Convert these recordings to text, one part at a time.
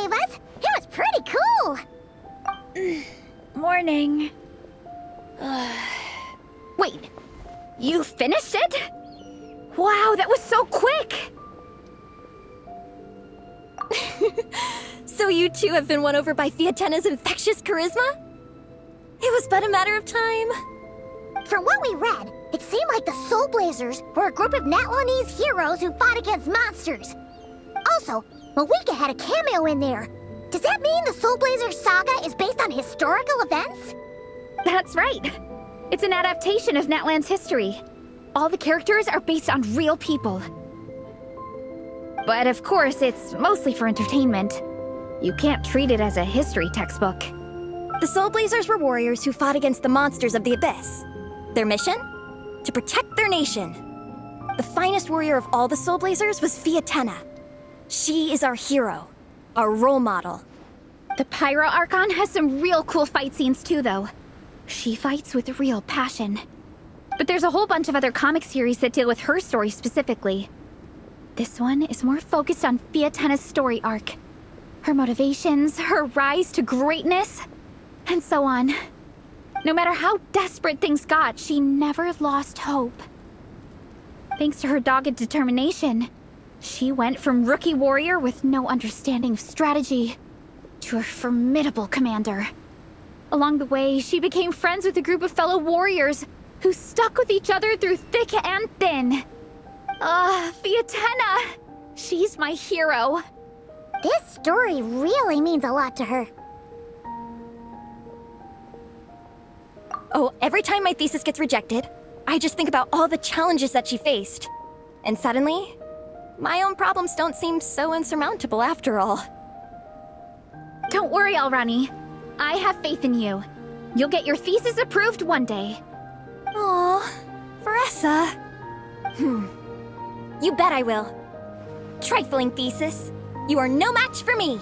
gave us. It was pretty cool. Morning. Wait, you finished it? Wow, that was so quick! So you two have been won over by Fiatena's infectious charisma? It was but a matter of time. From what we read, it seemed like the Soulblazers were a group of Natlanese heroes who fought against monsters. Also, Malika had a cameo in there. Does that mean the Soulblazers saga is based on historical events? That's right. It's an adaptation of Natlan's history. All the characters are based on real people. But of course, it's mostly for entertainment. You can't treat it as a history textbook. The Soulblazers were warriors who fought against the monsters of the Abyss. Their mission? To protect their nation. The finest warrior of all the Soulblazers was Fiatena. She is our hero, our role model. The Pyro Archon has some real cool fight scenes too, though. She fights with real passion. But there's a whole bunch of other comic series that deal with her story specifically. This one is more focused on Fiatena's story arc. Her motivations, her rise to greatness, and so on. No matter how desperate things got, she never lost hope. Thanks to her dogged determination, she went from rookie warrior with no understanding of strategy to a formidable commander. Along the way, she became friends with a group of fellow warriors who stuck with each other through thick and thin. Fiatena! She's my hero. This story really means a lot to her. Oh, every time my thesis gets rejected, I just think about all the challenges that she faced. And suddenly, my own problems don't seem so insurmountable after all. Don't worry, Alrani. I have faith in you. You'll get your thesis approved one day. Aw, Veressa. You bet I will. Trifling thesis. You are no match for me.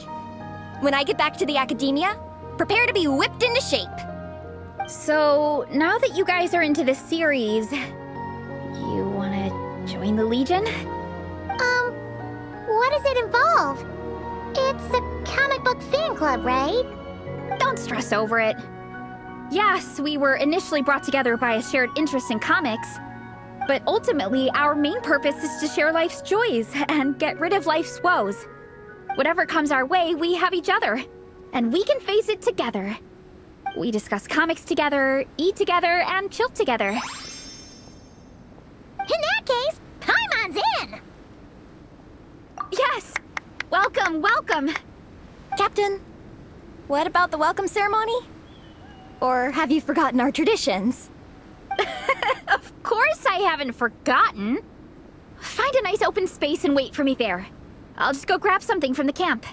When I get back to the academia, prepare to be whipped into shape. So, now that you guys are into this series, you wanna join the Legion? What does it involve? It's a comic book fan club, right? Don't stress over it. Yes, we were initially brought together by a shared interest in comics, but ultimately our main purpose is to share life's joys and get rid of life's woes. Whatever comes our way, we have each other, and we can face it together. We discuss comics together, eat together, and chill together. In that case, Paimon's in! Yes! Welcome, welcome! Captain, what about the welcome ceremony? Or have you forgotten our traditions? Of course I haven't forgotten. Find a nice open space and wait for me there. I'll just go grab something from the camp.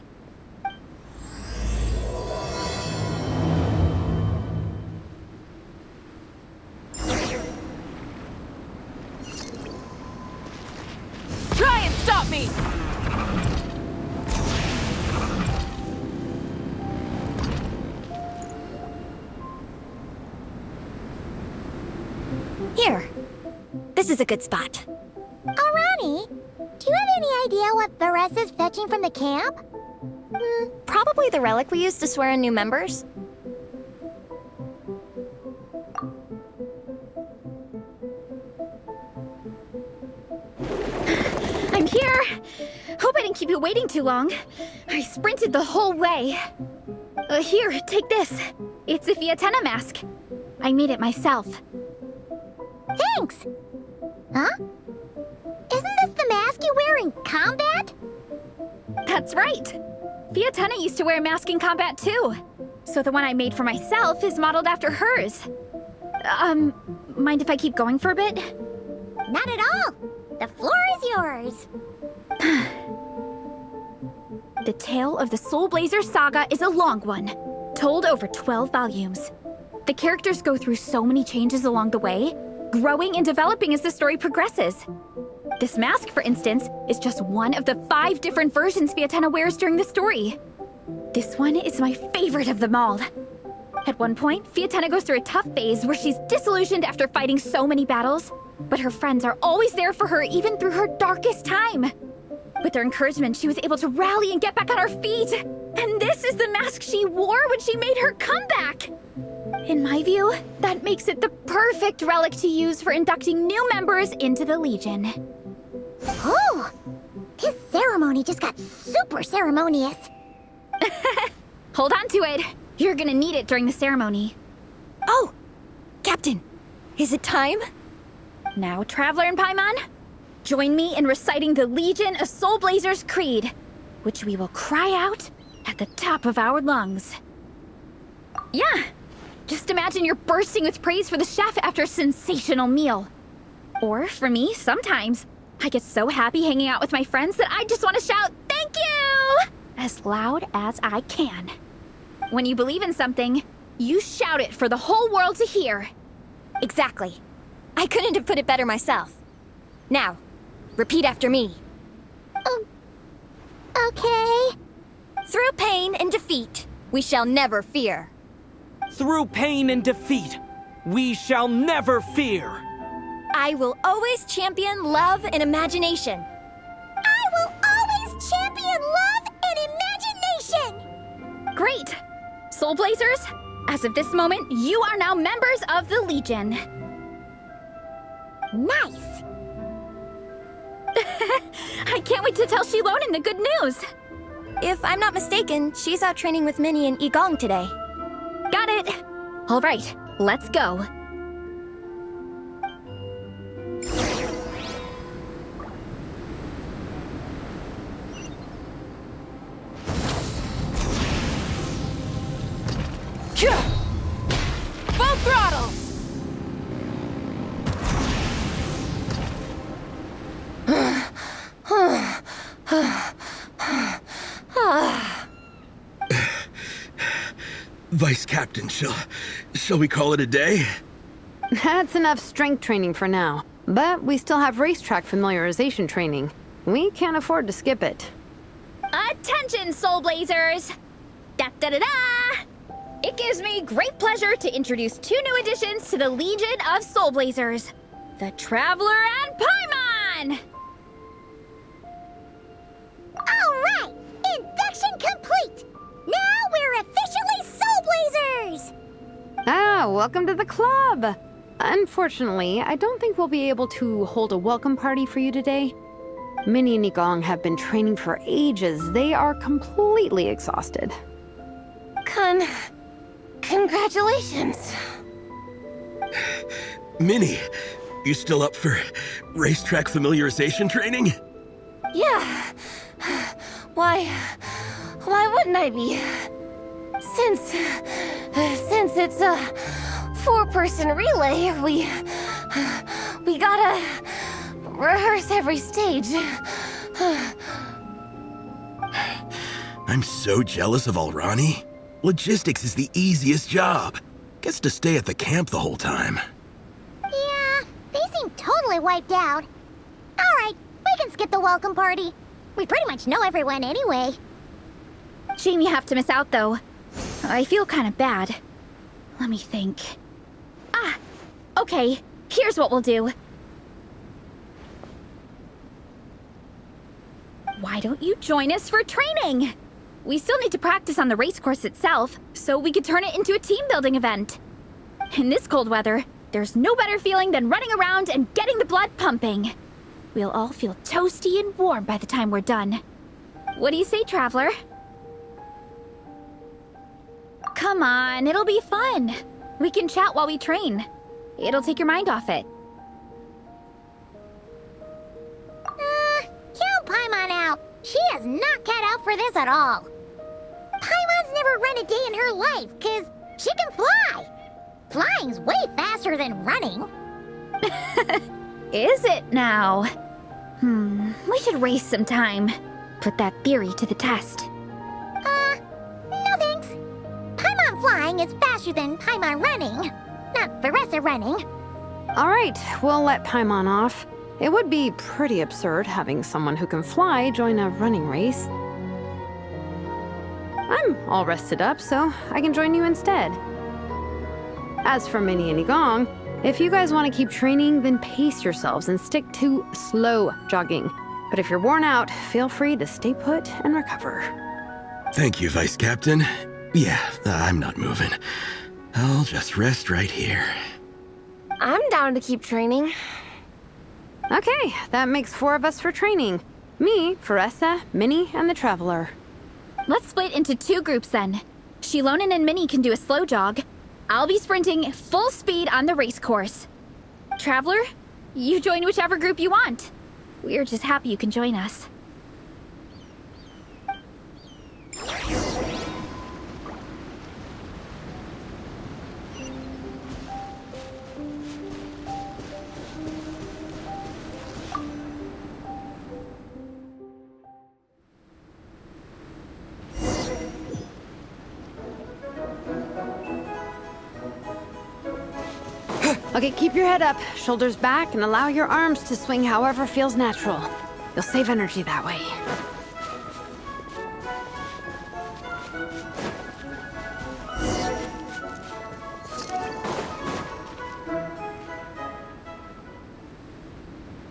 Try and stop me! Here. This is a good spot. Alrani, do you have any idea what Veressa's fetching from the camp? Probably the relic we used to swear in new members. I'm here! Hope I didn't keep you waiting too long. I sprinted the whole way. Here, take this. It's a Fiatena mask. I made it myself. Thanks! Huh? Isn't this the mask you wear in combat? That's right! Fiatena used to wear a mask in combat too. So the one I made for myself is modeled after hers. Mind if I keep going for a bit? Not at all! The floor is yours! The tale of the Soulblazers saga is a long one, told over 12 volumes. The characters go through so many changes along the way, growing and developing as the story progresses. This mask, for instance, is just one of the 5 different versions Fiatena wears during the story. This one is my favorite of them all. At one point, Fiatena goes through a tough phase where she's disillusioned after fighting so many battles, but her friends are always there for her even through her darkest time. With their encouragement, she was able to rally and get back on her feet. And this is the mask she wore when she made her comeback! In my view, that makes it the perfect relic to use for inducting new members into the Legion. Oh! This ceremony just got super ceremonious. Hold on to it. You're gonna need it during the ceremony. Oh! Captain, is it time? Now, Traveler and Paimon, join me in reciting the Legion of Soulblazers Creed, which we will cry out at the top of our lungs. Yeah, just imagine you're bursting with praise for the chef after a sensational meal. Or, for me, sometimes, I get so happy hanging out with my friends that I just want to shout, "Thank you!" as loud as I can. When you believe in something, you shout it for the whole world to hear. Exactly. I couldn't have put it better myself. Now, repeat after me. Okay. Through pain and defeat, we shall never fear. Through pain and defeat, we shall never fear. I will always champion love and imagination. I will always champion love and imagination! Great! Soulblazers, as of this moment, you are now members of the Legion. Nice! I can't wait to tell Shilonen the good news. If I'm not mistaken, she's out training with Minnie and Igong today. Got it. All right, let's go. Full throttle! Vice Captain, shall we call it a day? That's enough strength training for now. But we still have racetrack familiarization training. We can't afford to skip it. Attention, Soulblazers! Da-da-da-da! It gives me great pleasure to introduce two new additions to the Legion of Soulblazers, the Traveler and Paimon! All right! Induction complete! Now we're officially Soulblazers! Ah, welcome to the club! Unfortunately, I don't think we'll be able to hold a welcome party for you today. Minnie and Igong have been training for ages. They are completely exhausted. Congratulations. Minnie, you still up for racetrack familiarization training? Yeah. Why wouldn't I be? Since it's a four-person relay, we gotta rehearse every stage. I'm so jealous of Alrani. Logistics is the easiest job. Gets to stay at the camp the whole time. Yeah, they seem totally wiped out. All right, we can skip the welcome party. We pretty much know everyone anyway. Shame you have to miss out, though. I feel kind of bad. Let me think. Ah, okay, here's what we'll do. Why don't you join us for training? We still need to practice on the race course itself, so we could turn it into a team-building event. In this cold weather, there's no better feeling than running around and getting the blood pumping. We'll all feel toasty and warm by the time we're done. What do you say, Traveler? Come on, it'll be fun. We can chat while we train. It'll take your mind off it. Count Paimon out. She is not cut out for this at all. Paimon's never run a day in her life, 'cause she can fly. Flying's way faster than running. Is it now? We should race sometime. Put that theory to the test. No thanks. Paimon flying is faster than Paimon running. Not Veressa running. All right, we'll let Paimon off. It would be pretty absurd having someone who can fly join a running race. I'm all rested up, so I can join you instead. As for Minnie and Igong, if you guys want to keep training, then pace yourselves and stick to slow jogging. But if you're worn out, feel free to stay put and recover. Thank you, Vice Captain. Yeah, I'm not moving. I'll just rest right here. I'm down to keep training. Okay, that makes 4 of us for training. Me, Faressa, Minnie, and the Traveler. Let's split into 2 groups then. Shilonen and Minnie can do a slow jog. I'll be sprinting full speed on the race course. Traveler, you join whichever group you want. We're just happy you can join us. Okay, keep your head up, shoulders back, and allow your arms to swing however feels natural. You'll save energy that way.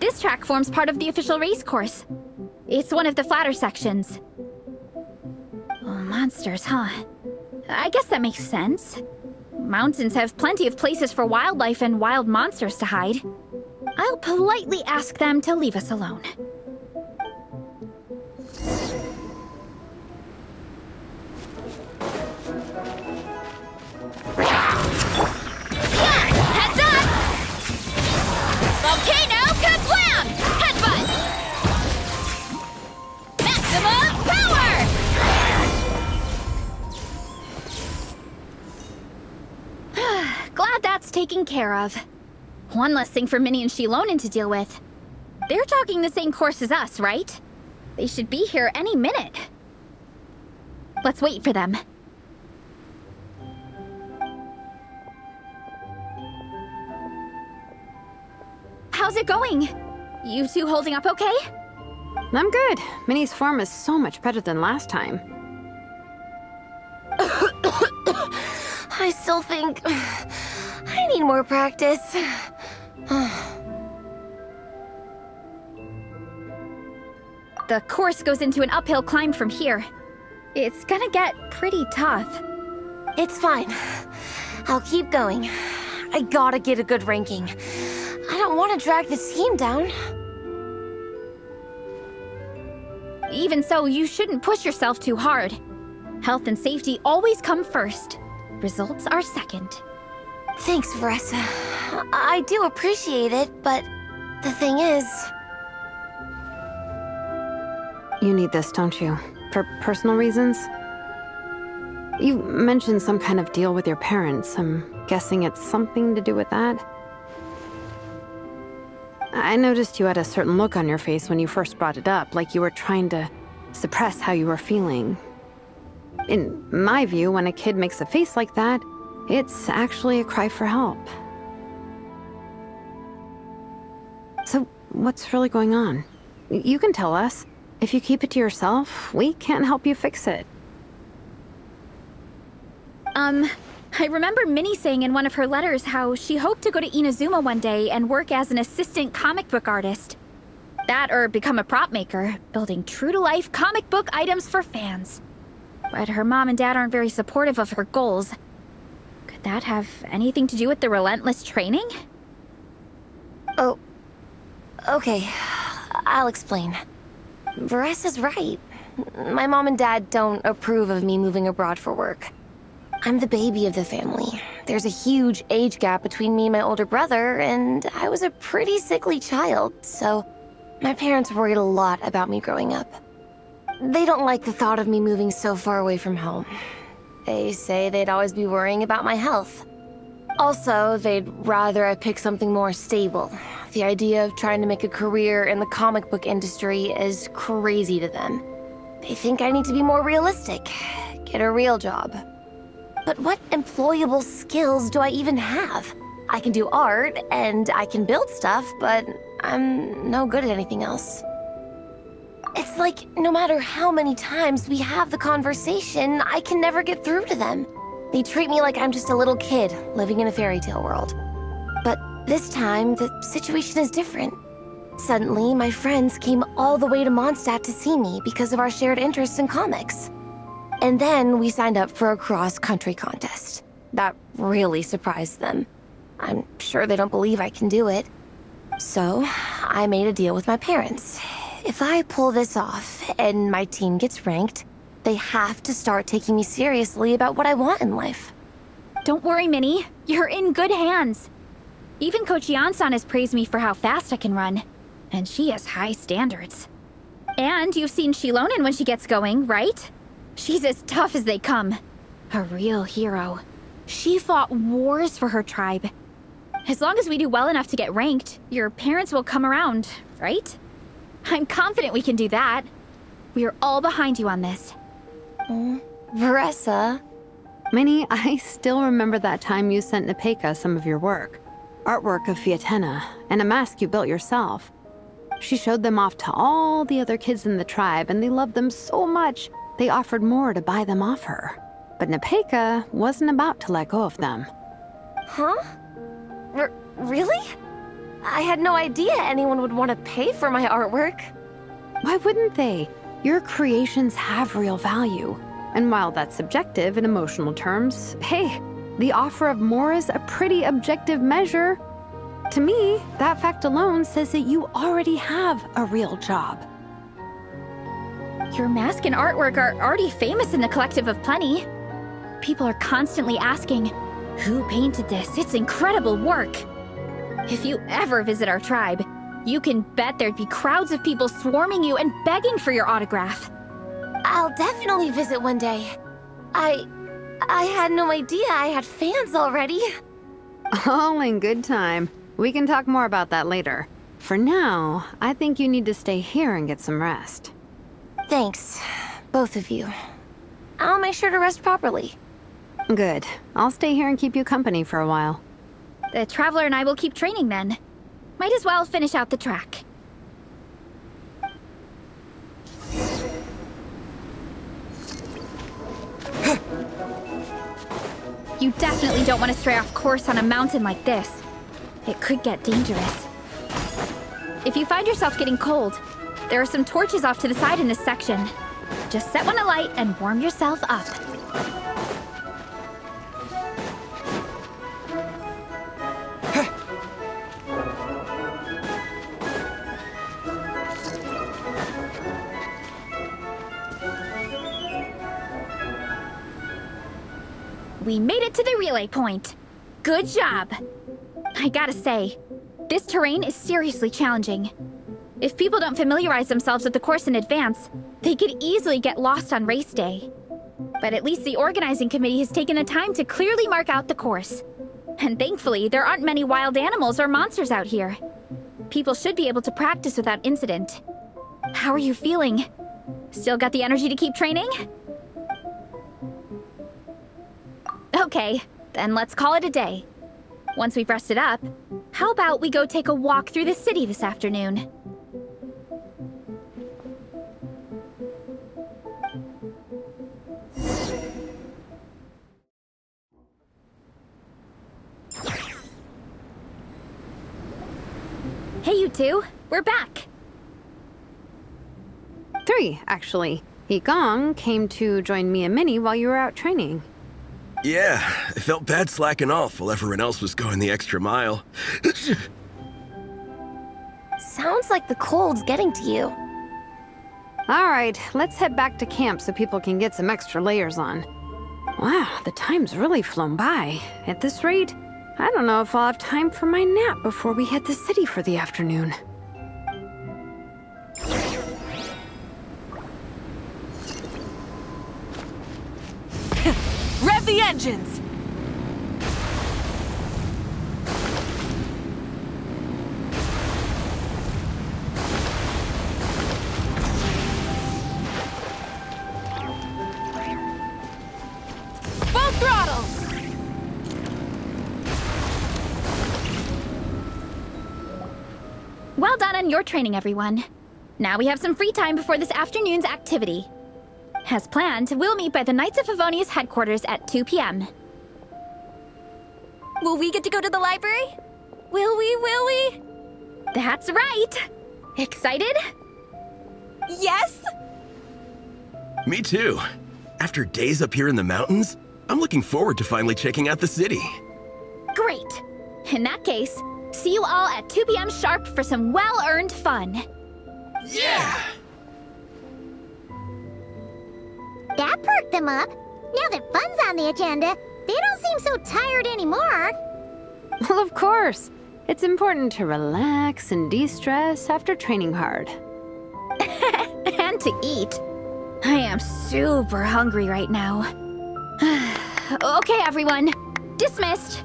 This track forms part of the official race course. It's one of the flatter sections. Oh, monsters, huh? I guess that makes sense. Mountains have plenty of places for wildlife and wild monsters to hide. I'll politely ask them to leave us alone. Heads up! Volcano kablam! Headbutt! Maximum power! Glad that's taken care of. One less thing for Minnie and Shilonen to deal with. They're jogging the same course as us, right? They should be here any minute. Let's wait for them. How's it going? You two holding up okay? I'm good. Minnie's form is so much better than last time. I still think I need more practice. The course goes into an uphill climb from here. It's gonna get pretty tough. It's fine. I'll keep going. I gotta get a good ranking. I don't want to drag this team down. Even so, you shouldn't push yourself too hard. Health and safety always come first. Results are second. Thanks, Faressa. I do appreciate it, but the thing is... You need this, don't you? For personal reasons? You mentioned some kind of deal with your parents. I'm guessing it's something to do with that? I noticed you had a certain look on your face when you first brought it up, like you were trying to suppress how you were feeling. In my view, when a kid makes a face like that, it's actually a cry for help. So, what's really going on? You can tell us. If you keep it to yourself, we can't help you fix it. I remember Minnie saying in one of her letters how she hoped to go to Inazuma one day and work as an assistant comic book artist. That or become a prop maker, building true-to-life comic book items for fans. But her mom and dad aren't very supportive of her goals. Could that have anything to do with the relentless training? Oh, okay. I'll explain. Varessa's right. My mom and dad don't approve of me moving abroad for work. I'm the baby of the family. There's a huge age gap between me and my older brother, and I was a pretty sickly child, so my parents worried a lot about me growing up. They don't like the thought of me moving so far away from home. They say they'd always be worrying about my health. Also, they'd rather I pick something more stable. The idea of trying to make a career in the comic book industry is crazy to them. They think I need to be more realistic, get a real job. But what employable skills do I even have? I can do art, and I can build stuff, but I'm no good at anything else. It's like, no matter how many times we have the conversation, I can never get through to them. They treat me like I'm just a little kid living in a fairy tale world. But this time, the situation is different. Suddenly, my friends came all the way to Mondstadt to see me because of our shared interests in comics. And then we signed up for a cross-country contest. That really surprised them. I'm sure they don't believe I can do it. So, I made a deal with my parents. If I pull this off and my team gets ranked, they have to start taking me seriously about what I want in life. Don't worry, Minnie. You're in good hands. Even Coach Yan-san has praised me for how fast I can run. And she has high standards. And you've seen Shilonen when she gets going, right? She's as tough as they come. A real hero. She fought wars for her tribe. As long as we do well enough to get ranked, your parents will come around, right? I'm confident we can do that. We are all behind you on this. Veressa. Minnie, I still remember that time you sent Nepeka some of your work. Artwork of Fiatena, and a mask you built yourself. She showed them off to all the other kids in the tribe, and they loved them so much, they offered more to buy them off her. But Nepeka wasn't about to let go of them. Huh? Really? I had no idea anyone would want to pay for my artwork. Why wouldn't they? Your creations have real value. And while that's subjective in emotional terms, hey, the offer of more is a pretty objective measure. To me, that fact alone says that you already have a real job. Your mask and artwork are already famous in the Collective of Plenty. People are constantly asking, who painted this? It's incredible work. If you ever visit our tribe, you can bet there'd be crowds of people swarming you and begging for your autograph. I'll definitely visit one day. I had no idea I had fans already. All in good time. We can talk more about that later. For now, I think you need to stay here and get some rest. Thanks, both of you. I'll make sure to rest properly. Good. I'll stay here and keep you company for a while. The Traveler and I will keep training then. Might as well finish out the track. You definitely don't want to stray off course on a mountain like this. It could get dangerous. If you find yourself getting cold, there are some torches off to the side in this section. Just set one alight and warm yourself up. We made it to the relay point. Good job. I gotta say, this terrain is seriously challenging. If people don't familiarize themselves with the course in advance, they could easily get lost on race day. But at least the organizing committee has taken the time to clearly mark out the course. And thankfully, there aren't many wild animals or monsters out here. People should be able to practice without incident. How are you feeling? Still got the energy to keep training? Okay, then let's call it a day. Once we've rested up, how about we go take a walk through the city this afternoon? Hey, you two. We're back. 3, actually. Gong came to join me and Minnie while you were out training. Yeah, I felt bad slacking off while everyone else was going the extra mile. Sounds like the cold's getting to you. All right, let's head back to camp so people can get some extra layers on. Wow, the time's really flown by. At this rate, I don't know if I'll have time for my nap before we hit the city for the afternoon. Rev the engines! Full throttle! Well done on your training, everyone. Now we have some free time before this afternoon's activity. As planned, we'll meet by the Knights of Favonia's headquarters at 2 p.m. Will we get to go to the library? Will we? That's right! Excited? Yes? Me too. After days up here in the mountains, I'm looking forward to finally checking out the city. Great! In that case, see you all at 2 p.m. sharp for some well-earned fun. Yeah! That perked them up. Now that fun's on the agenda, they don't seem so tired anymore. Well, of course. It's important to relax and de-stress after training hard. And to eat. I am super hungry right now. Okay, everyone. Dismissed.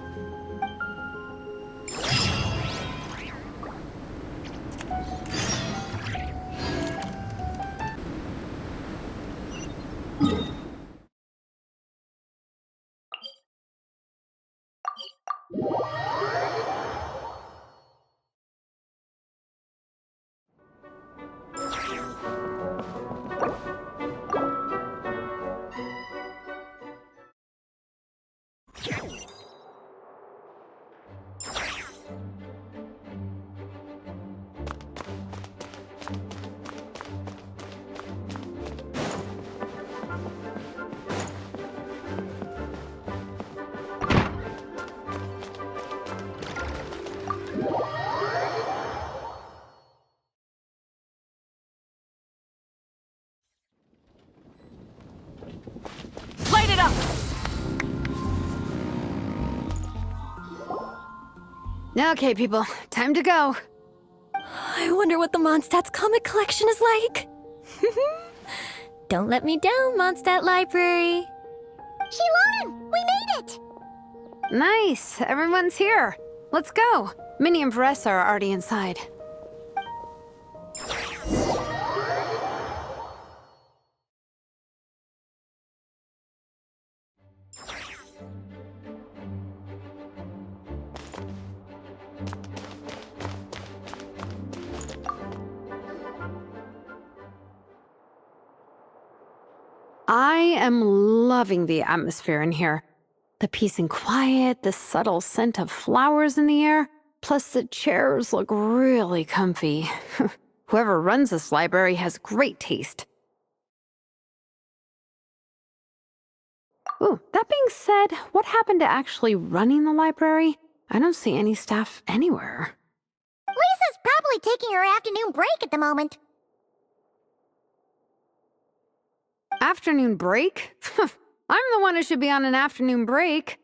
Light it up! Okay, people, time to go. I wonder what the Mondstadt's comic collection is like. Don't let me down, Mondstadt Library. Shilonen, we made it! Nice, everyone's here. Let's go. Minnie and Vanessa are already inside. I am loving the atmosphere in here. The peace and quiet, the subtle scent of flowers in the air, plus the chairs look really comfy. Whoever runs this library has great taste. Ooh, that being said, what happened to actually running the library? I don't see any staff anywhere. Lisa's probably taking her afternoon break at the moment. Afternoon break? I'm the one who should be on an afternoon break.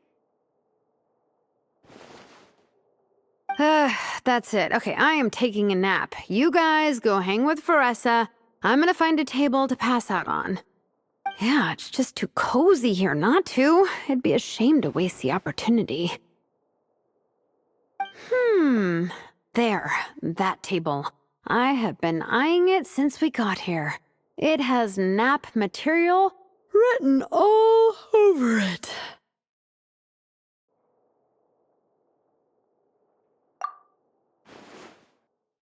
That's it. Okay, I am taking a nap. You guys go hang with Vanessa. I'm gonna find a table to pass out on. Yeah, it's just too cozy here not to. It'd be a shame to waste the opportunity. There, that table. I have been eyeing it since we got here. It has nap material written all over it.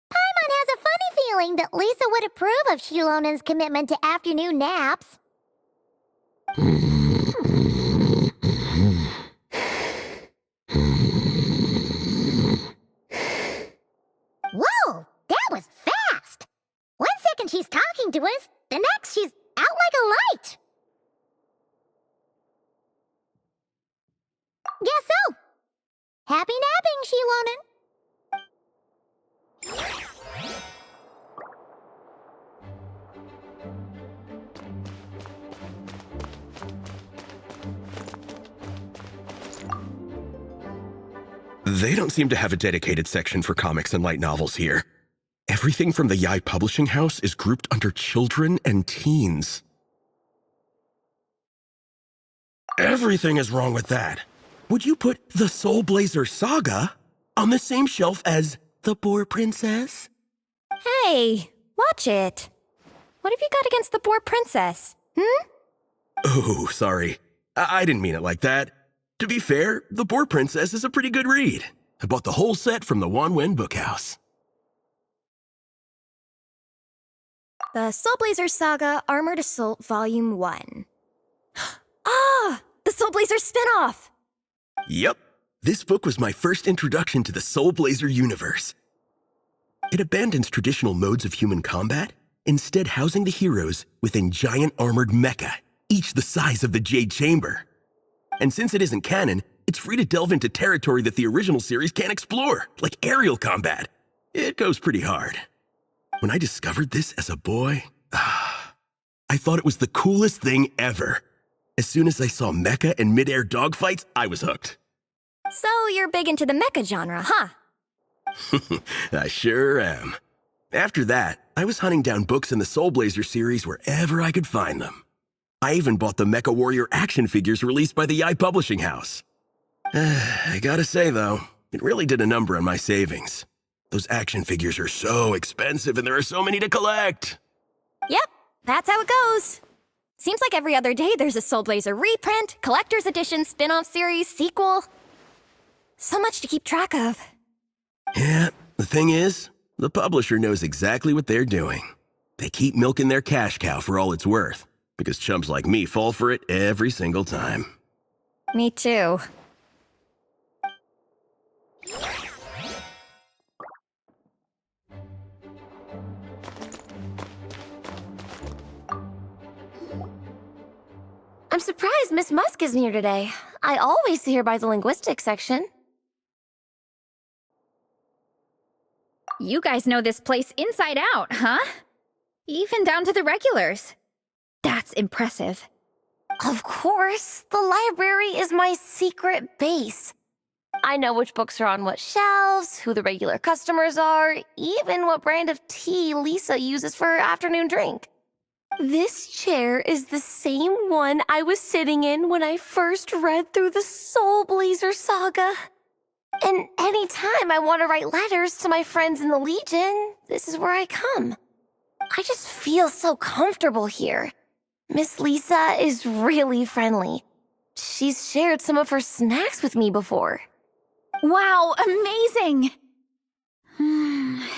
Paimon has a funny feeling that Lisa would approve of Shilonen's commitment to afternoon naps. Whoa, that was fast! 1 second she's talking to us, the next she's out like a light. Guess so. Happy napping, Shilonen. They don't seem to have a dedicated section for comics and light novels here. Everything from the Yai Publishing House is grouped under children and teens. Everything is wrong with that. Would you put the Soulblazer Saga on the same shelf as The Boar Princess? Hey, watch it. What have you got against the Boar Princess? Oh, sorry. I didn't mean it like that. To be fair, The Boar Princess is a pretty good read. I bought the whole set from the Wanwen Bookhouse. The Soulblazers Saga Armored Assault Volume 1. Ah! The Soulblazer spin-off! Yep. This book was my first introduction to the Soulblazer universe. It abandons traditional modes of human combat, instead housing the heroes within giant armored mecha, each the size of the Jade Chamber. And since it isn't canon, it's free to delve into territory that the original series can't explore, like aerial combat. It goes pretty hard. When I discovered this as a boy, I thought it was the coolest thing ever. As soon as I saw mecha and mid-air dogfights, I was hooked. So you're big into the mecha genre, huh? I sure am. After that, I was hunting down books in the Soulblazers series wherever I could find them. I even bought the Mecha Warrior action figures released by the Publishing House. I gotta say, though, it really did a number on my savings. Those action figures are so expensive and there are so many to collect. Yep, that's how it goes. Seems like every other day there's a Soulblazer reprint, collector's edition, spin-off series, sequel. So much to keep track of. Yeah, the thing is, the publisher knows exactly what they're doing. They keep milking their cash cow for all it's worth, because chumps like me fall for it every single time. Me too. I'm surprised Miss Musk isn't here today. I always see her by the linguistics section. You guys know this place inside out, huh? Even down to the regulars. That's impressive. Of course, the library is my secret base. I know which books are on what shelves, who the regular customers are, even what brand of tea Lisa uses for her afternoon drink. This chair is the same one I was sitting in when I first read through the Soulblazer saga. And anytime I want to write letters to my friends in the Legion, this is where I come. I just feel so comfortable here. Miss Lisa is really friendly. She's shared some of her snacks with me before. Wow, amazing!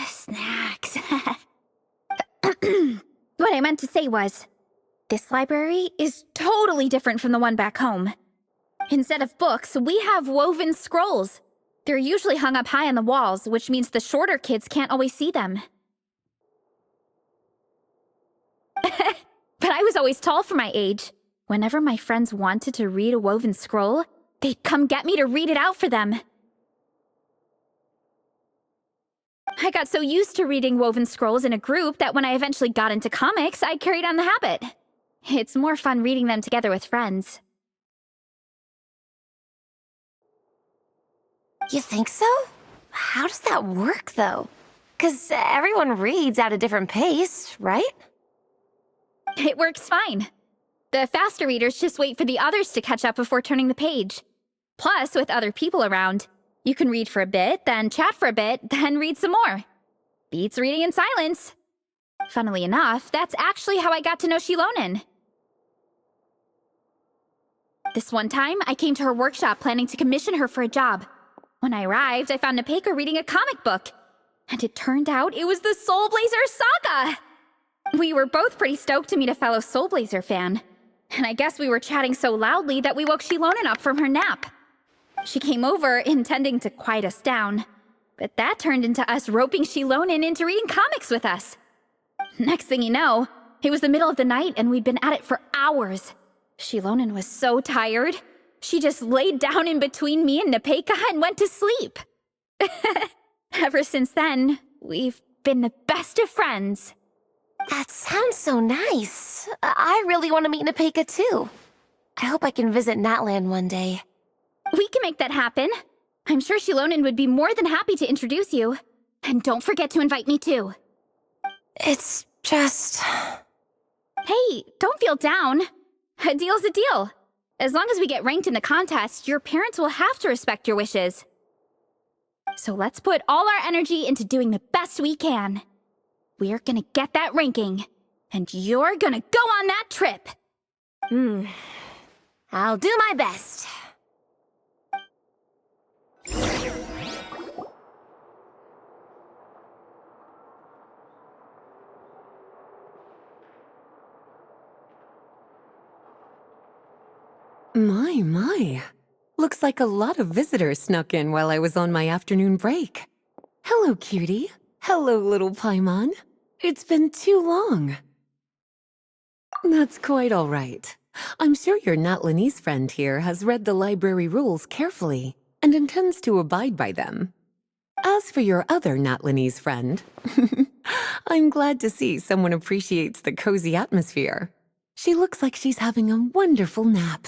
Snacks. What I meant to say was, this library is totally different from the one back home. Instead of books, we have woven scrolls. They're usually hung up high on the walls, which means the shorter kids can't always see them. But I was always tall for my age. Whenever my friends wanted to read a woven scroll, they'd come get me to read it out for them. I got so used to reading woven scrolls in a group that when I eventually got into comics, I carried on the habit. It's more fun reading them together with friends. You think so? How does that work, though? 'Cause everyone reads at a different pace, right? It works fine. The faster readers just wait for the others to catch up before turning the page. Plus, with other people around, you can read for a bit, then chat for a bit, then read some more. Beats reading in silence. Funnily enough, that's actually how I got to know Shilonen. This one time, I came to her workshop planning to commission her for a job. When I arrived, I found Nepeka reading a comic book. And it turned out it was the Soulblazer saga! We were both pretty stoked to meet a fellow Soulblazer fan. And I guess we were chatting so loudly that we woke Shilonen up from her nap. She came over intending to quiet us down, but that turned into us roping Shilonen into reading comics with us. Next thing you know, it was the middle of the night and we'd been at it for hours. Shilonen was so tired, she just laid down in between me and Nepeka and went to sleep. Ever since then, we've been the best of friends. That sounds so nice. I really want to meet Nepeka too. I hope I can visit Natland one day. We can make that happen. I'm sure Shilonen would be more than happy to introduce you. And don't forget to invite me too. It's just... Hey, don't feel down. A deal's a deal. As long as we get ranked in the contest, your parents will have to respect your wishes. So let's put all our energy into doing the best we can. We're gonna get that ranking, and you're gonna go on that trip. I'll do my best. My. Looks like a lot of visitors snuck in while I was on my afternoon break. Hello, cutie. Hello, little Paimon. It's been too long. That's quite all right. I'm sure your Natlanese friend here has read the library rules carefully and intends to abide by them. As for your other Natlanese friend, I'm glad to see someone appreciates the cozy atmosphere. She looks like she's having a wonderful nap.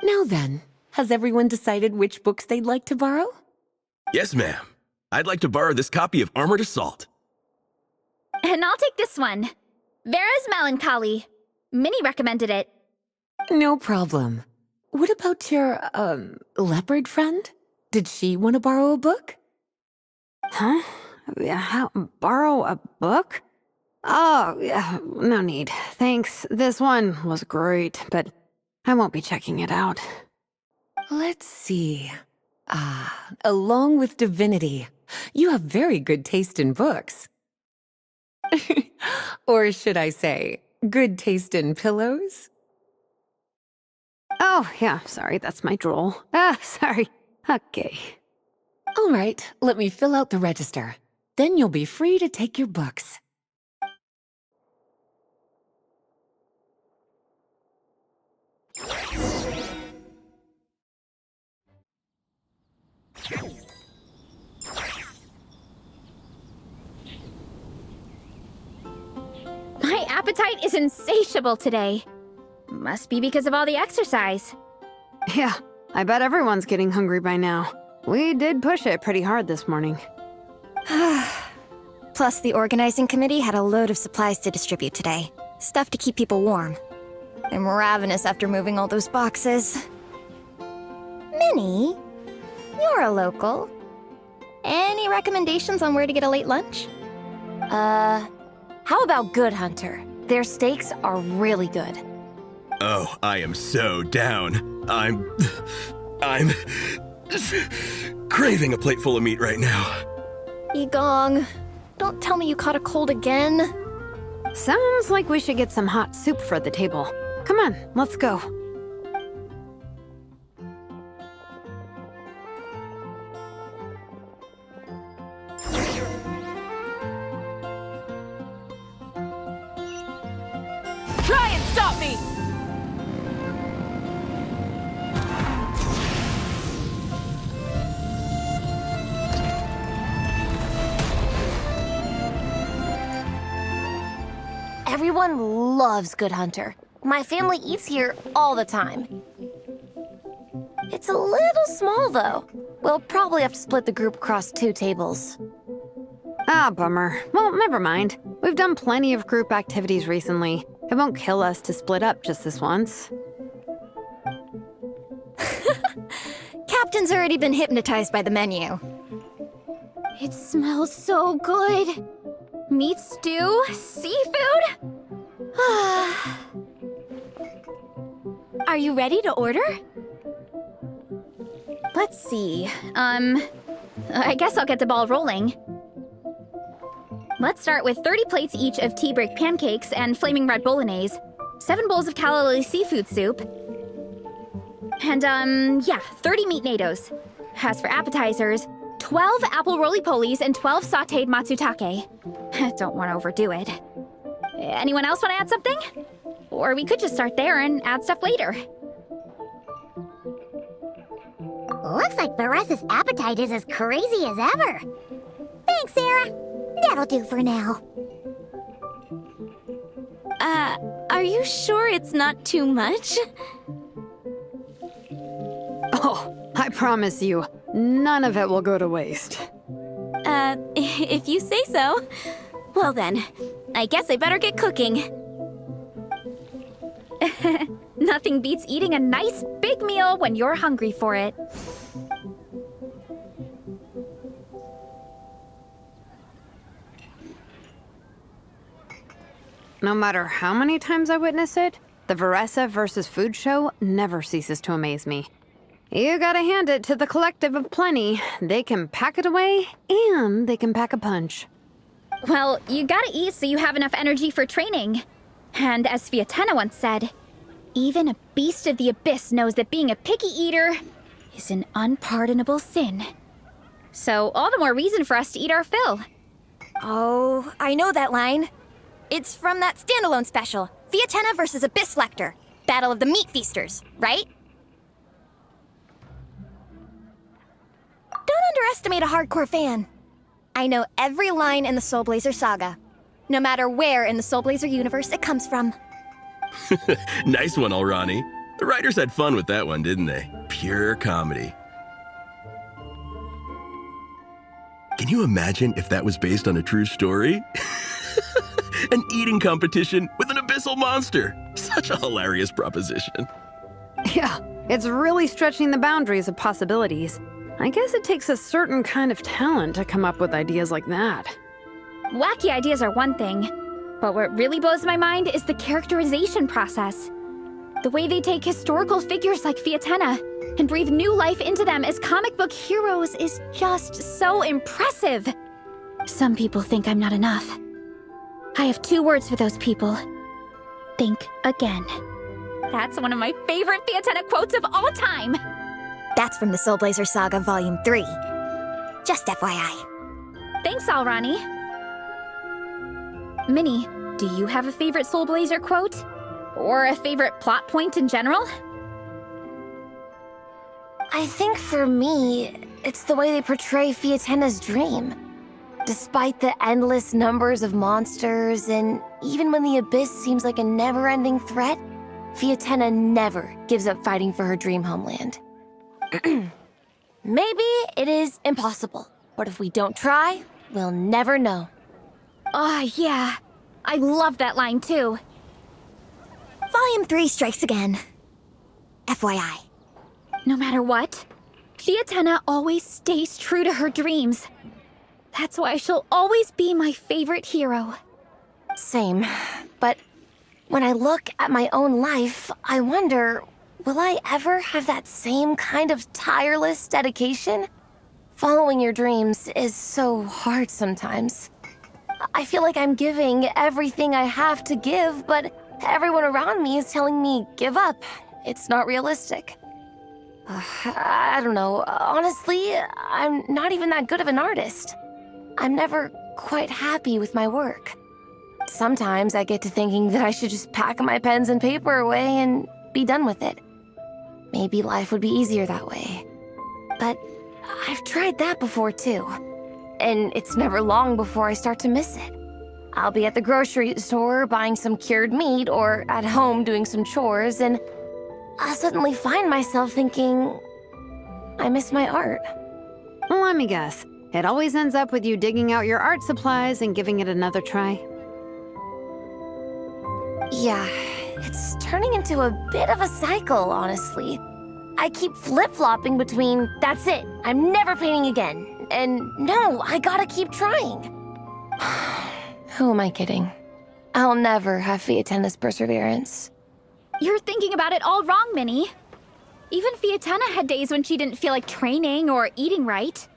Now then, has everyone decided which books they'd like to borrow? Yes, ma'am. I'd like to borrow this copy of Armored Assault. And I'll take this one. Vera's Melancholy. Minnie recommended it. No problem. What about your, leopard friend? Did she want to borrow a book? Huh? Borrow a book? Oh, yeah, no need. Thanks. This one was great, but I won't be checking it out. Let's see. Along with Divinity, you have very good taste in books. Or should I say, good taste in pillows? Oh, yeah, sorry, that's my drool. Sorry. Okay. All right, let me fill out the register. Then you'll be free to take your books. My appetite is insatiable today. Must be because of all the exercise. Yeah, I bet everyone's getting hungry by now. We did push it pretty hard this morning. Plus, the organizing committee had a load of supplies to distribute today. Stuff to keep people warm. I'm ravenous after moving all those boxes. Minnie, you're a local. Any recommendations on where to get a late lunch? How about Good Hunter? Their steaks are really good. Oh, I am so down. I'm craving a plate full of meat right now. Igong, don't tell me you caught a cold again. Sounds like we should get some hot soup for the table. Come on, let's go. Try and stop me! Everyone loves Good Hunter. My family eats here all the time. It's a little small, though. We'll probably have to split the group across 2 tables. Ah, bummer. Well, never mind. We've done plenty of group activities recently. It won't kill us to split up just this once. Captain's already been hypnotized by the menu. It smells so good. Meat stew? Seafood? Are you ready to order? Let's see. I guess I'll get the ball rolling. Let's start with 30 plates each of tea break pancakes and flaming red bolognese, 7 bowls of calla lily seafood soup, and, 30 meat natos. As for appetizers, 12 apple roly-polies and 12 sautéed matsutake. Don't want to overdo it. Anyone else want to add something? Or we could just start there and add stuff later. Looks like Veresa's appetite is as crazy as ever. Thanks, Sarah. That'll do for now. Are you sure it's not too much? Oh, I promise you, none of it will go to waste. If you say so. Well then, I guess I better get cooking. Nothing beats eating a nice big meal when you're hungry for it. No matter how many times I witness it, the Veresa versus Food show never ceases to amaze me. You gotta hand it to the collective of plenty. They can pack it away, and they can pack a punch. Well, you gotta eat so you have enough energy for training. And as Fiatena once said, even a beast of the abyss knows that being a picky eater is an unpardonable sin. So all the more reason for us to eat our fill. Oh, I know that line. It's from that standalone special, Fiatena versus Abyss Lecter. Battle of the Meat Feasters, right? Don't underestimate a hardcore fan. I know every line in the Soulblazer saga, no matter where in the Soulblazer universe it comes from. Nice one, Alrani. The writers had fun with that one, didn't they? Pure comedy. Can you imagine if that was based on a true story? An eating competition with an abyssal monster. Such a hilarious proposition. Yeah, it's really stretching the boundaries of possibilities. I guess it takes a certain kind of talent to come up with ideas like that. Wacky ideas are one thing, but what really blows my mind is the characterization process. The way they take historical figures like Fiatenna and breathe new life into them as comic book heroes is just so impressive. Some people think I'm not enough. I have 2 words for those people. Think again. That's one of my favorite Fiatenna quotes of all time. That's from the Soulblazer Saga Volume 3. Just FYI. Thanks, Alrani. Minnie, do you have a favorite Soulblazer quote? Or a favorite plot point in general? I think for me, it's the way they portray Fiatenna's dream. Despite the endless numbers of monsters, and even when the Abyss seems like a never-ending threat, Fiatenna never gives up fighting for her dream homeland. Maybe it is impossible, but if we don't try, we'll never know. Oh, yeah. I love that line, too. Volume 3 strikes again. FYI. No matter what, Fiatenna always stays true to her dreams. That's why she'll always be my favorite hero. Same, but when I look at my own life, I wonder, will I ever have that same kind of tireless dedication? Following your dreams is so hard sometimes. I feel like I'm giving everything I have to give, but everyone around me is telling me, give up. It's not realistic. I don't know. Honestly, I'm not even that good of an artist. I'm never quite happy with my work. Sometimes I get to thinking that I should just pack my pens and paper away and be done with it. Maybe life would be easier that way. But I've tried that before too. And it's never long before I start to miss it. I'll be at the grocery store buying some cured meat or at home doing some chores, and I'll suddenly find myself thinking, I miss my art. Well, let me guess. It always ends up with you digging out your art supplies and giving it another try. Yeah, it's turning into a bit of a cycle, honestly. I keep flip-flopping between, that's it, I'm never painting again, and no, I gotta keep trying. Who am I kidding? I'll never have Fiatenna's perseverance. You're thinking about it all wrong, Minnie. Even Fiatenna had days when she didn't feel like training or eating right.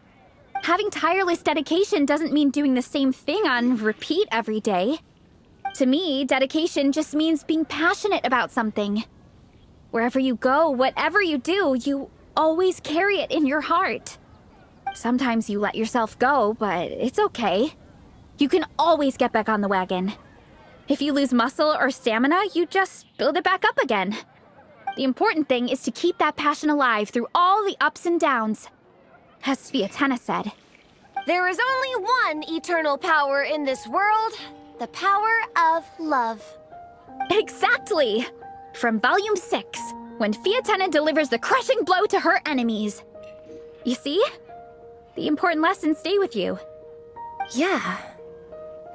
Having tireless dedication doesn't mean doing the same thing on repeat every day. To me, dedication just means being passionate about something. Wherever you go, whatever you do, you always carry it in your heart. Sometimes you let yourself go, but it's okay. You can always get back on the wagon. If you lose muscle or stamina, you just build it back up again. The important thing is to keep that passion alive through all the ups and downs. As Fiatenna said, There is only one eternal power in this world, the power of love. exactly! From Volume 6, when Fiatenna delivers the crushing blow to her enemies. You see? The important lessons stay with you. Yeah,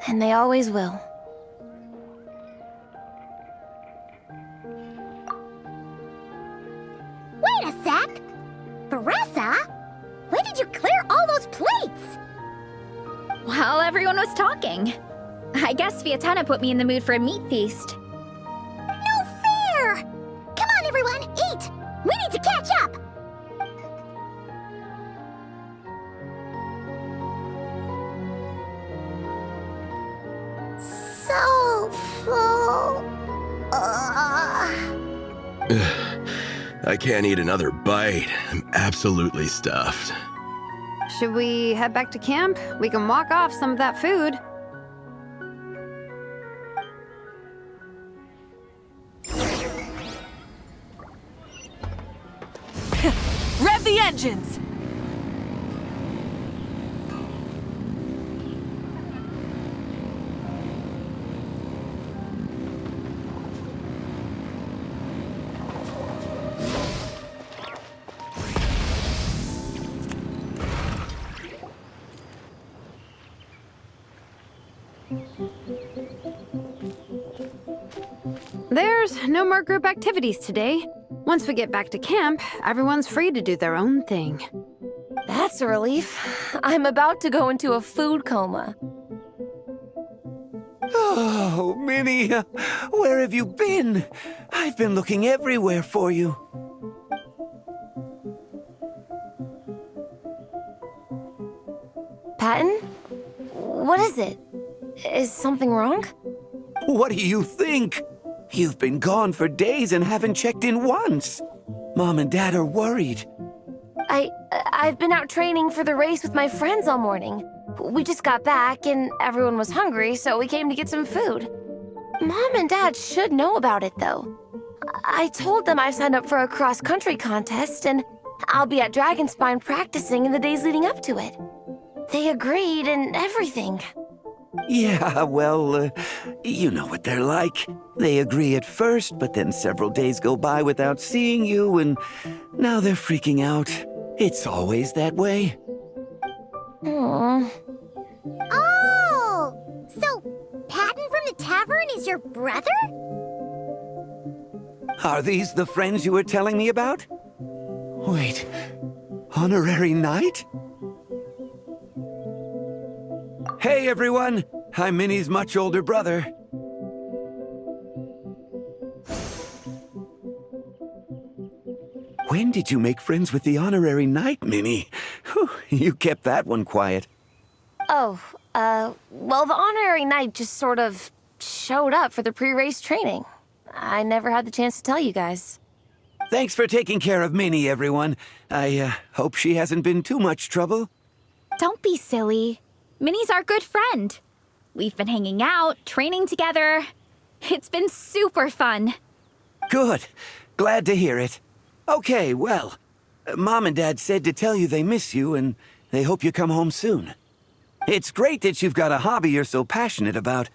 and they always will. Wait a sec! Veressa? When did you clear all those plates? While everyone was talking. I guess Fiatenna put me in the mood for a meat feast. No fair! Come on, everyone, eat! We need to catch up! So full. I can't eat another bite. I'm absolutely stuffed. Should we head back to camp? We can walk off some of that food. the engines! There's no more group activities today. Once we get back to camp, everyone's free to do their own thing. That's a relief. I'm about to go into a food coma. Oh, Minnie, where have you been? I've been looking everywhere for you. Patton? What is it? Is something wrong? What do you think? You've been gone for days and haven't checked in once. Mom and Dad are worried. I've been out training for the race with my friends all morning. We just got back and everyone was hungry, so we came to get some food. Mom and Dad should know about it, though. I told them I signed up for a cross-country contest and I'll be at Dragonspine practicing in the days leading up to it. They agreed and everything. Yeah, well, you know what they're like. They agree at first, but then several days go by without seeing you, and now they're freaking out. It's always that way. Aww. Oh! So, Patton from the tavern is your brother? Are these the friends you were telling me about? Wait, honorary knight? Hey, everyone! I'm Minnie's much older brother. When did you make friends with the honorary knight, Minnie? Whew, you kept that one quiet. Oh, well, the honorary knight just sort of showed up for the pre-race training. I never had the chance to tell you guys. Thanks for taking care of Minnie, everyone. I hope she hasn't been too much trouble. Don't be silly. Minnie's our good friend. We've been hanging out, training together. It's been super fun. Good. Glad to hear it. Okay, well, Mom and Dad said to tell you they miss you and they hope you come home soon. It's great that you've got a hobby you're so passionate about,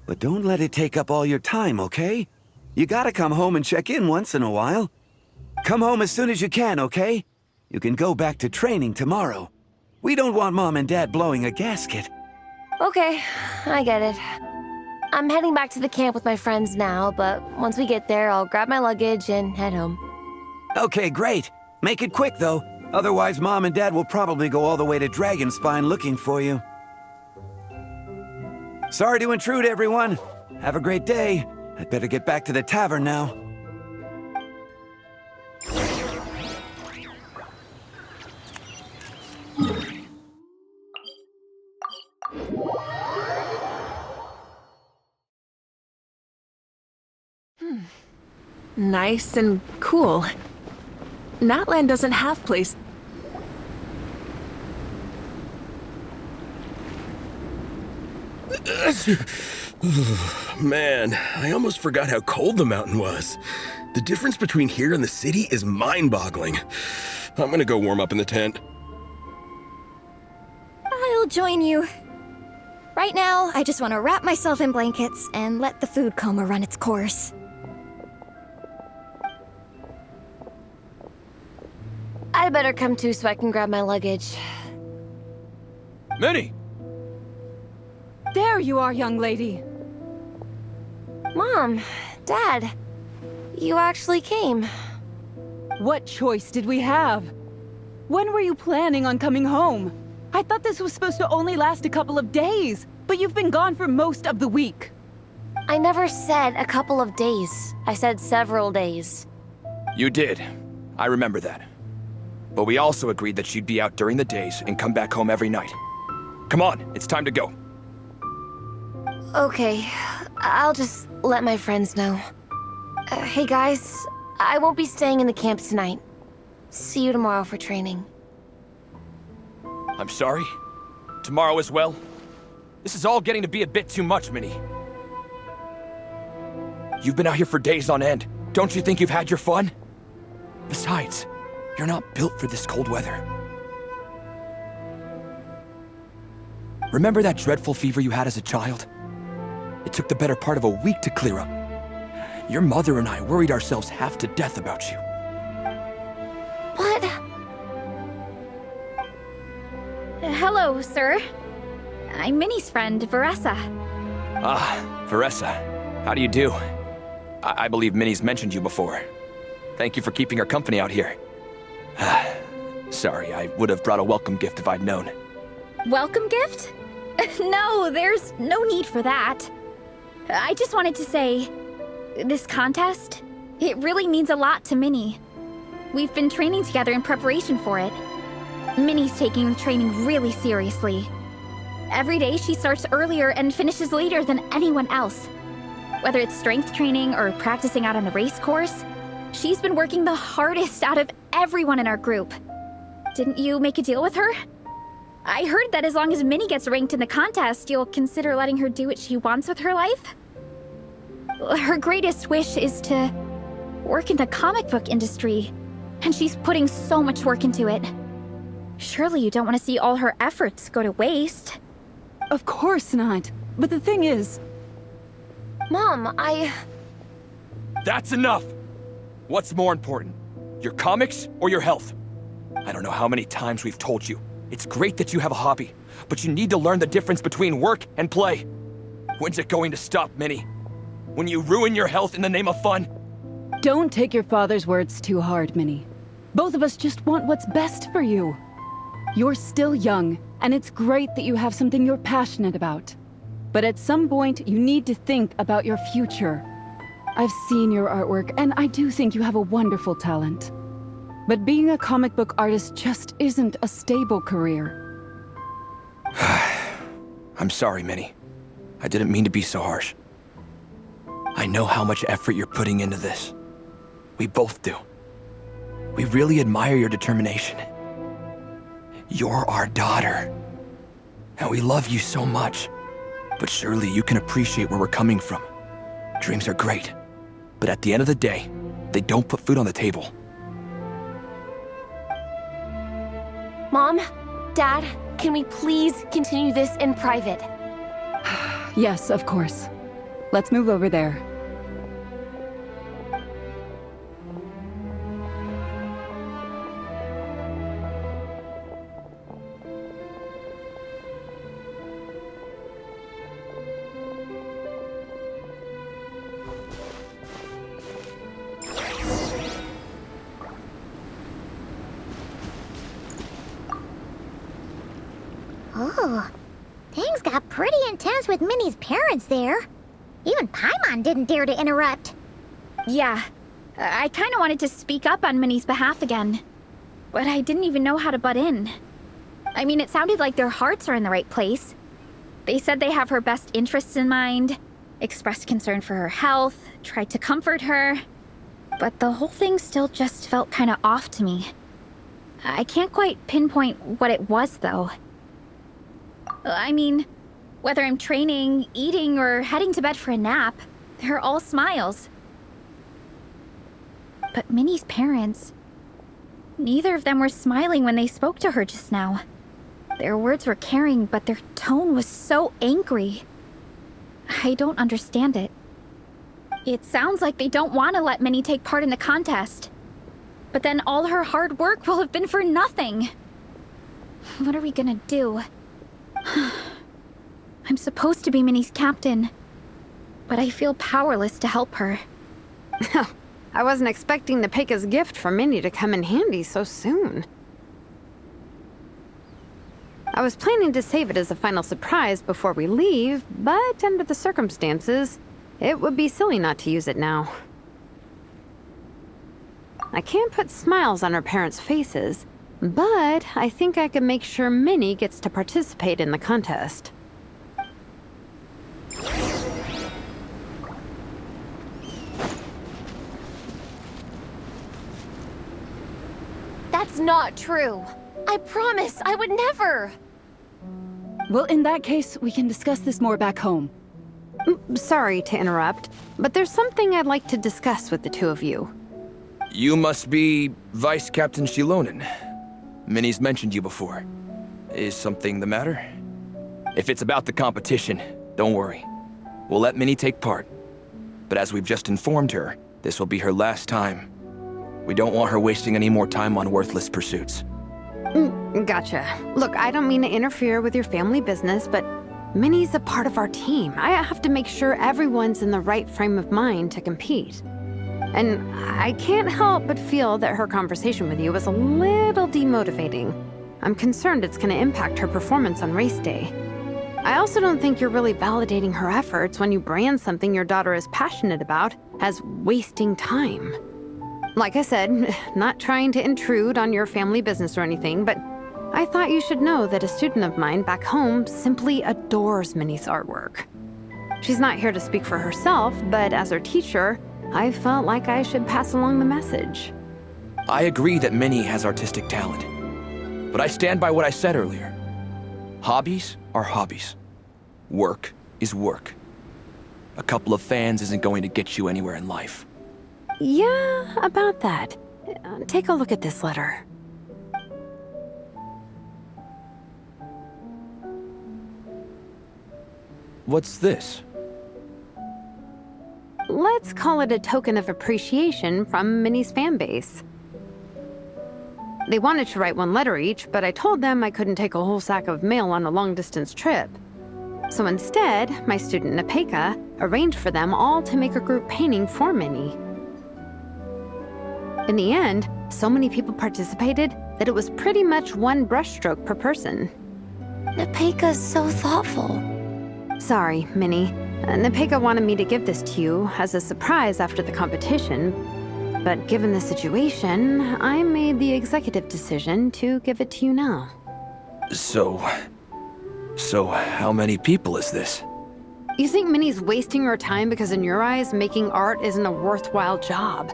but don't let it take up all your time, okay? You gotta come home and check in once in a while. Come home as soon as you can, okay? You can go back to training tomorrow. We don't want Mom and Dad blowing a gasket. Okay, I get it. I'm heading back to the camp with my friends now, but once we get there, I'll grab my luggage and head home. Okay, great. Make it quick, though. Otherwise, Mom and Dad will probably go all the way to Dragonspine looking for you. Sorry to intrude, everyone. Have a great day. I'd better get back to the tavern now. Nice and cool. Natlan doesn't have place. Man, I almost forgot how cold the mountain was. The difference between here and the city is mind-boggling. I'm gonna go warm up in the tent. I'll join you. Right now, I just want to wrap myself in blankets and let the food coma run its course. I'd better come too so I can grab my luggage. Minnie! There you are, young lady. Mom, Dad, you actually came. What choice did we have? When were you planning on coming home? I thought this was supposed to only last a couple of days, but you've been gone for most of the week. I never said a couple of days. I said several days. You did. I remember that. But we also agreed that she'd be out during the days and come back home every night. Come on, it's time to go. Okay, I'll just let my friends know. Hey guys, I won't be staying in the camp tonight. See you tomorrow for training. I'm sorry. Tomorrow as well. This is all getting to be a bit too much, Minnie. You've been out here for days on end. Don't you think you've had your fun? Besides, You're not built for this cold weather. Remember that dreadful fever you had as a child? It took the better part of a week to clear up. Your mother and I worried ourselves half to death about you. What? Hello, sir. I'm Minnie's friend, Veressa. Ah, Veressa. How do you do? I believe Minnie's mentioned you before. Thank you for keeping her company out here. Sorry, I would have brought a welcome gift if I'd known. Welcome gift? No, there's no need for that. I just wanted to say, this contest, it really means a lot to Minnie. We've been training together in preparation for it. Minnie's taking the training really seriously. Every day she starts earlier and finishes later than anyone else. Whether it's strength training or practicing out on the race course, she's been working the hardest out of everyone in our group. Didn't you make a deal with her? I heard that as long as Minnie gets ranked in the contest, you'll consider letting her do what she wants with her life? Her greatest wish is to work in the comic book industry, and she's putting so much work into it. Surely you don't want to see all her efforts go to waste. Of course not. But the thing is... Mom, That's enough! What's more important? Your comics or your health? I don't know how many times we've told you. It's great that you have a hobby, but you need to learn the difference between work and play. When's it going to stop, Minnie? When you ruin your health in the name of fun? Don't take your father's words too hard, Minnie. Both of us just want what's best for you. You're still young, and it's great that you have something you're passionate about. But at some point, you need to think about your future. I've seen your artwork, and I do think you have a wonderful talent. But being a comic book artist just isn't a stable career. I'm sorry, Minnie. I didn't mean to be so harsh. I know how much effort you're putting into this. We both do. We really admire your determination. You're our daughter. And we love you so much. But surely you can appreciate where we're coming from. Dreams are great. But at the end of the day, they don't put food on the table. Mom, Dad, can we please continue this in private? Yes, of course. Let's move over there. Oh, things got pretty intense with Minnie's parents there. Even Paimon didn't dare to interrupt. Yeah, I kind of wanted to speak up on Minnie's behalf again, but I didn't even know how to butt in. I mean, it sounded like their hearts are in the right place. They said they have her best interests in mind, expressed concern for her health, tried to comfort her, but the whole thing still just felt kind of off to me. I can't quite pinpoint what it was, though. I mean, whether I'm training, eating, or heading to bed for a nap, they're all smiles. But Minnie's parents, neither of them were smiling when they spoke to her just now. Their words were caring, but their tone was so angry. I don't understand it. It sounds like they don't want to let Minnie take part in the contest. But then all her hard work will have been for nothing. What are we gonna do? I'm supposed to be Minnie's captain, but I feel powerless to help her. I wasn't expecting the Peka's gift from Minnie to come in handy so soon. I was planning to save it as a final surprise before we leave, but under the circumstances, it would be silly not to use it now. I can't put smiles on her parents' faces, but I think I can make sure Minnie gets to participate in the contest. That's not true. I promise I would never. Well, in that case, we can discuss this more back home. Sorry to interrupt, but there's something I'd like to discuss with the two of you. You must be Vice Captain Shilonen. Minnie's mentioned you before. Is something the matter? If it's about the competition, don't worry. We'll let Minnie take part. But as we've just informed her, this will be her last time. We don't want her wasting any more time on worthless pursuits. Gotcha. Look, I don't mean to interfere with your family business, but Minnie's a part of our team. I have to make sure everyone's in the right frame of mind to compete. And I can't help but feel that her conversation with you was a little demotivating. I'm concerned it's going to impact her performance on race day. I also don't think you're really validating her efforts when you brand something your daughter is passionate about as wasting time. Like I said, not trying to intrude on your family business or anything, but I thought you should know that a student of mine back home simply adores Minnie's artwork. She's not here to speak for herself, but as her teacher, I felt like I should pass along the message. I agree that Minnie has artistic talent. But I stand by what I said earlier. Hobbies are hobbies. Work is work. A couple of fans isn't going to get you anywhere in life. Yeah, about that. Take a look at this letter. What's this? Let's call it a token of appreciation from Minnie's fan base. They wanted to write one letter each, but I told them I couldn't take a whole sack of mail on a long-distance trip. So instead, my student Nepeka arranged for them all to make a group painting for Minnie. In the end, so many people participated that it was pretty much one brushstroke per person. Nepeka's so thoughtful. Sorry, Minnie. Nepeka wanted me to give this to you as a surprise after the competition, but given the situation, I made the executive decision to give it to you now. So how many people is this? You think Minnie's wasting her time because in your eyes, making art isn't a worthwhile job?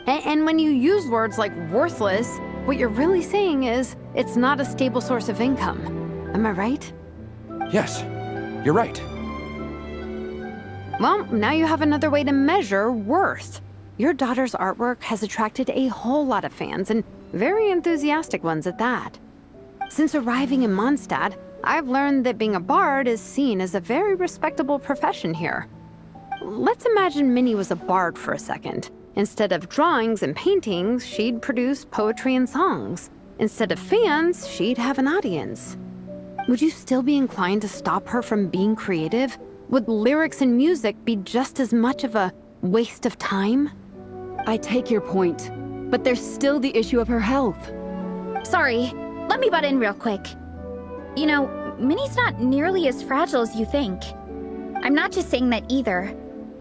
And when you use words like worthless, what you're really saying is it's not a stable source of income. Am I right? Yes, you're right. Well, now you have another way to measure worth. Your daughter's artwork has attracted a whole lot of fans, and very enthusiastic ones at that. Since arriving in Mondstadt, I've learned that being a bard is seen as a very respectable profession here. Let's imagine Minnie was a bard for a second. Instead of drawings and paintings, she'd produce poetry and songs. Instead of fans, she'd have an audience. Would you still be inclined to stop her from being creative? Would lyrics and music be just as much of a waste of time? I take your point, but there's still the issue of her health. Sorry, let me butt in real quick. You know, Minnie's not nearly as fragile as you think. I'm not just saying that either.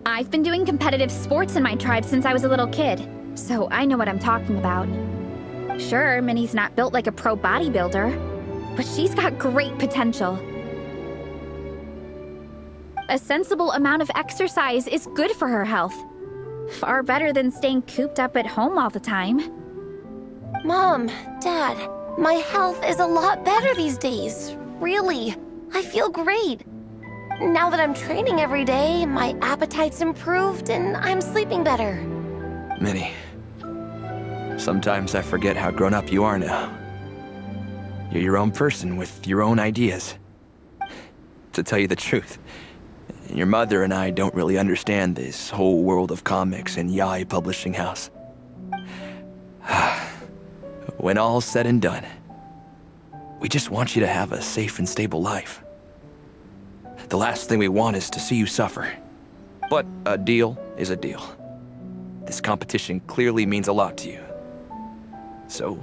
I've been doing competitive sports in my tribe since I was a little kid, so I know what I'm talking about. Sure, Minnie's not built like a pro bodybuilder, but she's got great potential. A sensible amount of exercise is good for her health. Far better than staying cooped up at home all the time. Mom, Dad, my health is a lot better these days. Really, I feel great. Now that I'm training every day, my appetite's improved and I'm sleeping better. Minnie, sometimes I forget how grown up you are now. You're your own person with your own ideas. To tell you the truth, your mother and I don't really understand this whole world of comics and Yaoi Publishing House. When all's said and done, we just want you to have a safe and stable life. The last thing we want is to see you suffer. But a deal is a deal. This competition clearly means a lot to you. So,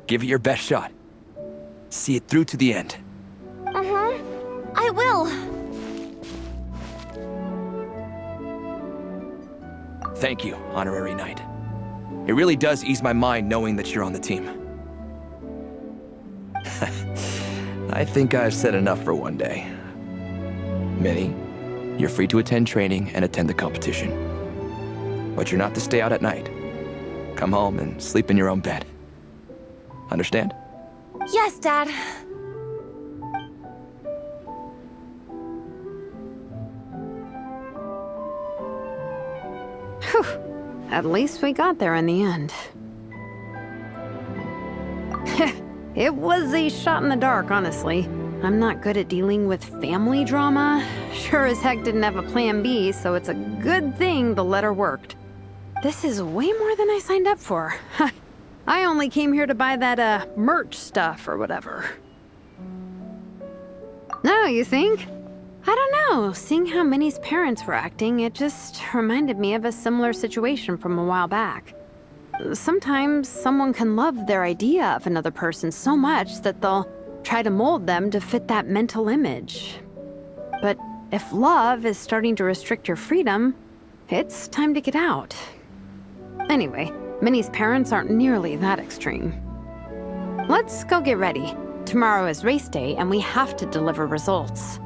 give it your best shot. See it through to the end. I will. Thank you, Honorary Knight. It really does ease my mind knowing that you're on the team. I think I've said enough for one day. Minnie, you're free to attend training and attend the competition. But you're not to stay out at night. Come home and sleep in your own bed. Understand? Yes, Dad. Whew. At least we got there in the end. It was a shot in the dark, honestly. I'm not good at dealing with family drama. Sure as heck didn't have a plan B, so it's a good thing the letter worked. This is way more than I signed up for. I only came here to buy that, merch stuff or whatever. No, you think? I don't know. Seeing how Minnie's parents were acting, it just reminded me of a similar situation from a while back. Sometimes someone can love their idea of another person so much that they'll try to mold them to fit that mental image. But if love is starting to restrict your freedom, it's time to get out. Anyway, Minnie's parents aren't nearly that extreme. Let's go get ready. Tomorrow is race day and we have to deliver results.